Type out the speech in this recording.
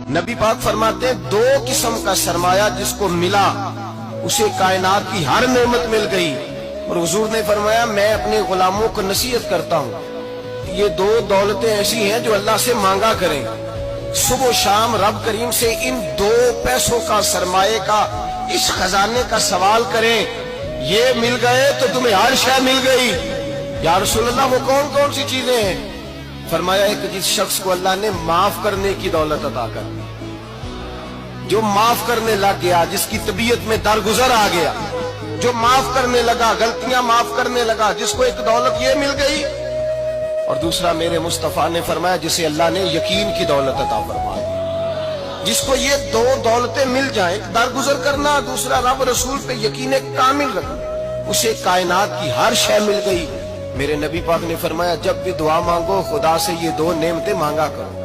नबी पाक फरमाते हैं, दो किस्म का सरमाया जिसको मिला उसे कायनात की हर नेमत मिल गई। और हुजूर ने फरमाया, मैं अपने गुलामों को नसीहत करता हूँ, ये दो दौलतें ऐसी हैं जो अल्लाह से मांगा करें। सुबह शाम रब करीम से इन दो पैसों का, सरमाए का, इस खजाने का सवाल करें। ये मिल गए तो तुम्हें हर शय मिल गई। या रसूलल्लाह, वो कौन कौन सी चीजें हैं? फरमाया, एक जिस शख्स को अल्लाह ने माफ करने की दौलत अता कर दी, जो माफ करने लग गया, जिसकी तबीयत में दरगुजर आ गया, जो माफ करने लगा, गलतियां माफ करने लगा, जिसको एक दौलत ये मिल गई। और दूसरा मेरे मुस्तफा ने फरमाया, जिसे अल्लाह ने यकीन की दौलत अता फरमा दी। जिसको ये दो दौलतें मिल जाएं, एक दरगुजर करना, दूसरा रब रसूल पे यकीन कामिल रखना, उसे कायनात की हर शय मिल गई। मेरे नबी पाक ने फरमाया, जब भी दुआ मांगो खुदा से ये दो नेमतें मांगा करो।